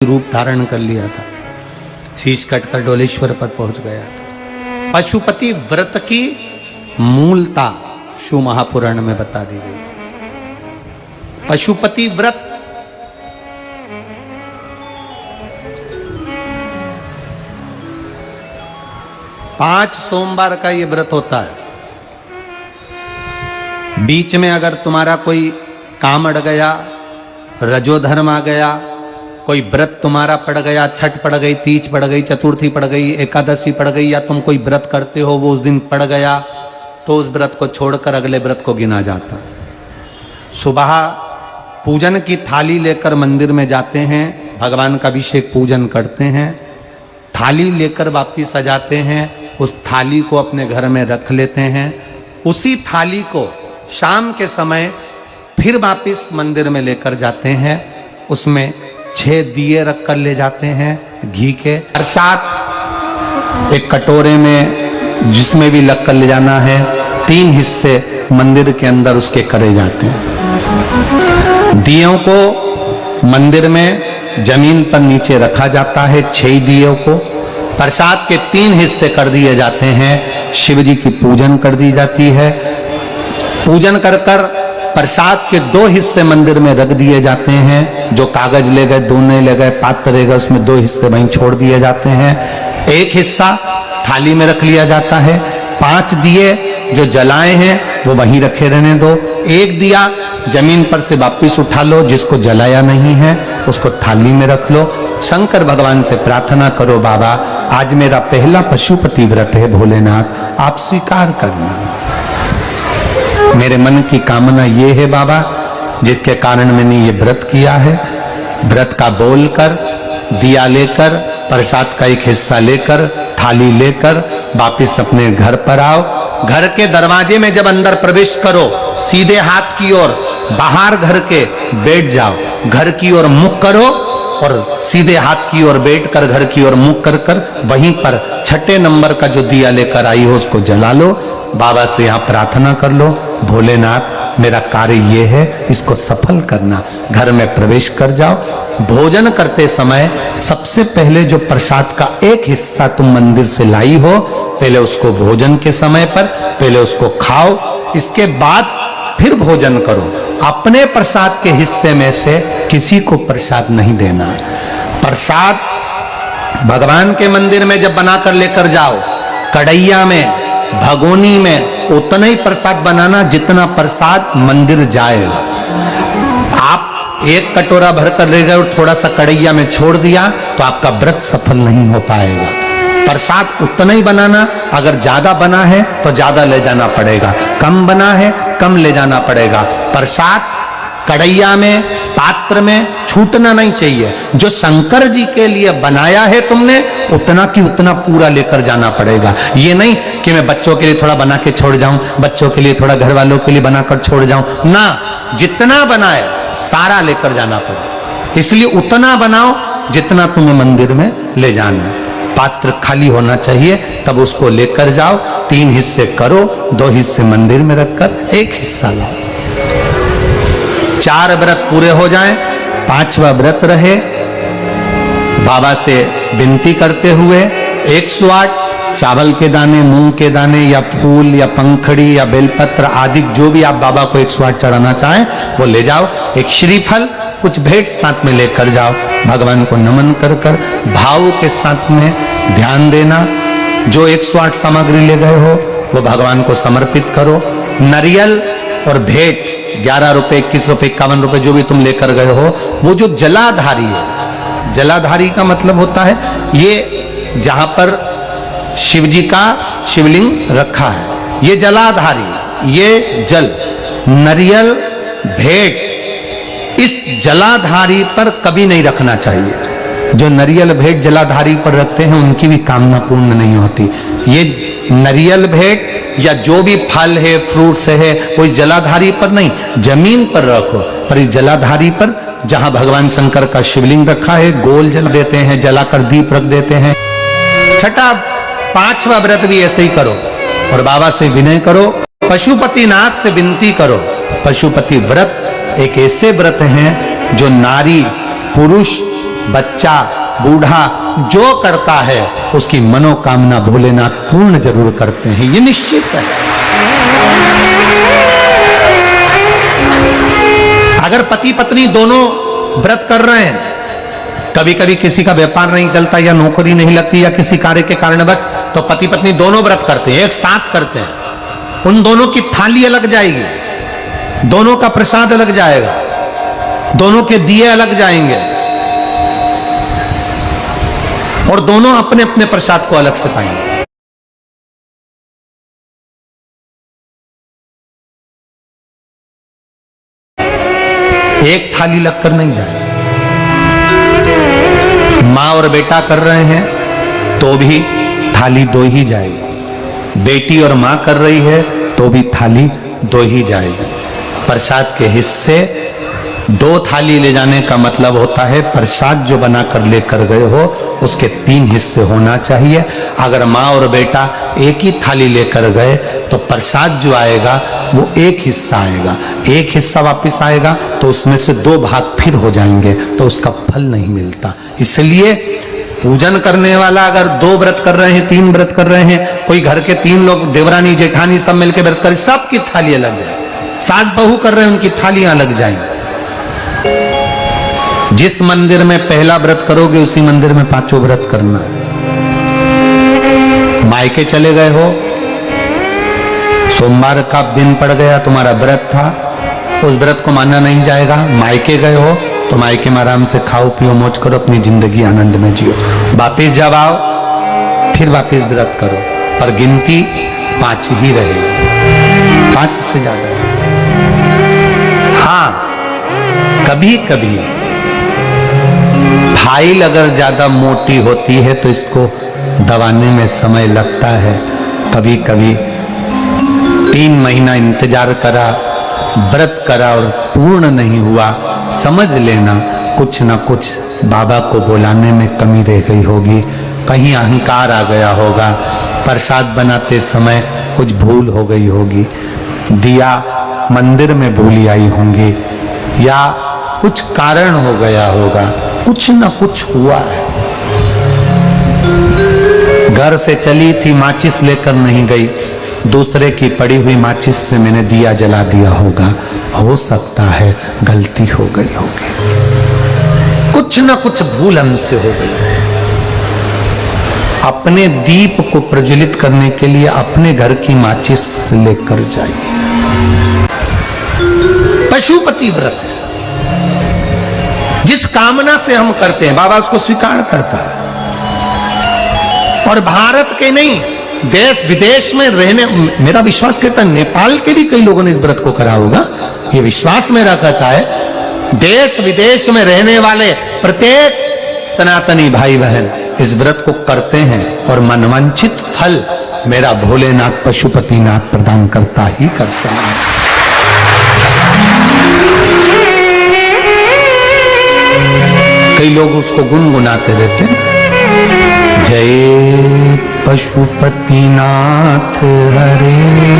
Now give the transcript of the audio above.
रूप धारण कर लिया था, शीश कटकर डोलेश्वर पर पहुंच गया था। पशुपति व्रत की मूलता शिव महापुराण में बता दी गई थी। पशुपति व्रत पांच सोमवार का ये व्रत होता है। बीच में अगर तुम्हारा कोई काम अड़ गया, रजोधर्म आ गया, कोई व्रत तुम्हारा पड़ गया, छठ पड़ गई, तीज पड़ गई, चतुर्थी पड़ गई, एकादशी पड़ गई, या तुम कोई व्रत करते हो वो उस दिन पड़ गया, तो उस व्रत को छोड़कर अगले व्रत को गिना जाता। सुबह पूजन की थाली लेकर मंदिर में जाते हैं, भगवान का अभिषेक पूजन करते हैं, थाली लेकर वापिस आ जाते हैं, उस थाली को अपने घर में रख लेते हैं। उसी थाली को शाम के समय फिर वापिस मंदिर में लेकर जाते हैं, उसमें 6 दिए रख कर ले जाते हैं घी के। प्रसाद एक कटोरे में जिसमें भी लग कर ले जाना है, 3 हिस्से मंदिर के अंदर उसके करे जाते हैं। दियों को मंदिर में जमीन पर नीचे रखा जाता है, 6 दियों को प्रसाद के 3 हिस्से कर दिए जाते हैं। शिव जी की पूजन कर दी जाती है। पूजन कर कर प्रसाद के 2 हिस्से मंदिर में रख दिए जाते हैं। जो कागज ले गए, दोने ले गए, पात्र ले गए, उसमें 2 हिस्से वहीं छोड़ दिए जाते हैं। 1 हिस्सा थाली में रख लिया जाता है। 5 दिए जो जलाए हैं वो वहीं रखे रहने दो। 1 दिया जमीन पर से वापिस उठा लो, जिसको जलाया नहीं है उसको थाली में रख लो। शंकर भगवान से प्रार्थना करो, बाबा आज मेरा पहला पशुपति व्रत है, भोलेनाथ आप स्वीकार करना। मेरे मन की कामना ये है बाबा, जिसके कारण मैंने ये व्रत किया है। व्रत का बोलकर, दिया लेकर, प्रसाद का 1 हिस्सा लेकर, थाली लेकर वापिस अपने घर पर आओ। घर के दरवाजे में जब अंदर प्रवेश करो, सीधे हाथ की ओर बाहर घर के बैठ जाओ, घर की ओर मुख करो और सीधे हाथ की ओर बैठकर घर की ओर मुख कर कर वहीं पर 6 नंबर का जो दिया लेकर आई हो उसको जला लो। बाबा से यहाँ प्रार्थना कर लो, भोलेनाथ मेरा कार्य ये है, इसको सफल करना। घर में प्रवेश कर जाओ। भोजन करते समय सबसे पहले जो प्रसाद का 1 हिस्सा तुम मंदिर से लाई हो, पहले उसको भोजन के समय पर पहले उसको खाओ, इसके बाद फिर भोजन करो। अपने प्रसाद के हिस्से में से किसी को प्रसाद नहीं देना। प्रसाद भगवान के मंदिर में जब बनाकर लेकर जाओ, कढ़ैया में, भगोनी में उतना ही प्रसाद बनाना जितना प्रसाद मंदिर जाएगा। आप 1 कटोरा भरकर ले गए और थोड़ा सा कढ़ैया में छोड़ दिया तो आपका व्रत सफल नहीं हो पाएगा। प्रसाद उतना ही बनाना, अगर ज्यादा बना है तो ज्यादा ले जाना पड़ेगा, कम बना है कम ले जाना पड़ेगा। प्रसाद कढ़ैया में, पात्र में छूटना नहीं चाहिए। जो शंकर जी के लिए बनाया है तुमने, उतना की उतना पूरा लेकर जाना पड़ेगा। ये नहीं कि मैं बच्चों के लिए थोड़ा बना के छोड़ जाऊं, बच्चों के लिए थोड़ा घर वालों के लिए बनाकर छोड़ जाऊं ना, जितना बनाए सारा लेकर जाना पड़ेगा। इसलिए उतना बनाओ जितना तुम्हें मंदिर में ले जाना। पात्र खाली होना चाहिए, तब उसको लेकर जाओ। 3 हिस्से करो, 2 हिस्से मंदिर में रखकर 1 हिस्सा लाओ। 4 व्रत पूरे हो जाएं, 5वां व्रत रहे। बाबा से विनती करते हुए 108 चावल के दाने, मूंग के दाने या फूल या पंखड़ी या बेलपत्र आदि जो भी आप बाबा को 108 चढ़ाना चाहें वो ले जाओ। एक श्रीफल, कुछ भेंट साथ में लेकर जाओ। भगवान को नमन कर कर भाव के साथ में ध्यान देना। जो 108 सामग्री ले गए हो वो भगवान को समर्पित करो। नारियल और भेंट 11 रुपए, 21 रुपए, 51 रुपए जो भी तुम लेकर गए हो, वो जो जलाधारी है, जलाधारी का मतलब होता है ये जहां पर शिव जी का शिवलिंग रखा है, ये जलाधारी, ये जल, नारियल, भेंट इस जलाधारी पर कभी नहीं रखना चाहिए। जो नारियल भेंट जलाधारी पर रखते हैं उनकी भी कामना पूर्ण नहीं होती। ये नारियल भेंट या जो भी फल है, फ्रूट्स है, वो इस जलाधारी पर नहीं, जमीन पर रखो। पर इस जलाधारी पर जहां भगवान शंकर का शिवलिंग रखा है, गोल जल देते हैं, जलाकर दीप रख देते हैं। 6ठा 5वां व्रत भी ऐसे ही करो और बाबा से विनय करो, पशुपतिनाथ से विनती करो। पशुपति व्रत एक ऐसे व्रत हैं जो नारी पुरुष बच्चा, बूढ़ा जो करता है उसकी मनोकामना भोलेनाथ पूर्ण जरूर करते हैं, ये निश्चित है। अगर पति पत्नी दोनों व्रत कर रहे हैं, कभी कभी किसी का व्यापार नहीं चलता या नौकरी नहीं लगती या किसी कार्य के कारणवश, तो पति पत्नी दोनों व्रत करते हैं, एक साथ करते हैं, उन दोनों की थाली अलग जाएगी, दोनों का प्रसाद अलग जाएगा, दोनों के दिए अलग जाएंगे और दोनों अपने अपने प्रसाद को अलग से पाएंगे। एक थाली लगकर नहीं जाएगी। मां और बेटा कर रहे हैं तो भी थाली दो ही जाएगी, बेटी और मां कर रही है तो भी थाली दो ही जाएगी। प्रसाद के हिस्से दो थाली ले जाने का मतलब होता है प्रसाद जो बनाकर लेकर गए हो उसके 3 हिस्से होना चाहिए। अगर माँ और बेटा एक ही थाली लेकर गए तो प्रसाद जो आएगा वो एक हिस्सा आएगा, एक हिस्सा वापस आएगा तो उसमें से 2 भाग फिर हो जाएंगे, तो उसका फल नहीं मिलता। इसलिए पूजन करने वाला अगर 2 व्रत कर रहे हैं, 3 व्रत कर रहे हैं, कोई घर के 3 लोग देवरानी जेठानी सब मिलकर व्रत करें, सबकी थाली अलग जाए। सास बहू कर रहे हैं उनकी थालियां अलग जाएंगी। जिस मंदिर में पहला व्रत करोगे उसी मंदिर में 5 व्रत करना है। मायके चले गए हो, सोमवार का दिन पड़ गया, तुम्हारा व्रत था, उस व्रत को माना नहीं जाएगा। मायके गए हो तो मायके में आराम से खाओ पियो मौज करो, अपनी जिंदगी आनंद में जियो। वापिस जब आओ फिर वापिस व्रत करो, पर गिनती 5 ही रहे, 5 से ज्यादा। हाँ, कभी कभी फाइल अगर ज्यादा मोटी होती है तो इसको दबाने में समय लगता है। कभी कभी 3 महीना इंतजार करा, व्रत करा और पूर्ण नहीं हुआ, समझ लेना कुछ ना कुछ बाबा को बुलाने में कमी रह गई होगी, कहीं अहंकार आ गया होगा, प्रसाद बनाते समय कुछ भूल हो गई होगी, दिया मंदिर में भूली आई होंगी, या कुछ कारण हो गया होगा, कुछ ना कुछ हुआ है। घर से चली थी, माचिस लेकर नहीं गई, दूसरे की पड़ी हुई माचिस से मैंने दिया जला दिया होगा, हो सकता है गलती हो गई होगी, कुछ ना कुछ भूल हमसे हो गई। अपने दीप को प्रज्वलित करने के लिए अपने घर की माचिस लेकर जाइए। पशुपति व्रत है, जिस कामना से हम करते हैं बाबा उसको स्वीकार करता है। और भारत के नहीं, देश विदेश में रहने, मेरा विश्वास कहता है नेपाल के भी कई लोगों ने इस व्रत को करा होगा, ये विश्वास मेरा कहता है। देश विदेश में रहने वाले प्रत्येक सनातनी भाई बहन इस व्रत को करते हैं और मनवांछित फल मेरा भोलेनाथ पशुपतिनाथ प्रदान करता ही करता है। कई लोग उसको गुनगुनाते रहते हैं, जय पशुपतिनाथ हरे।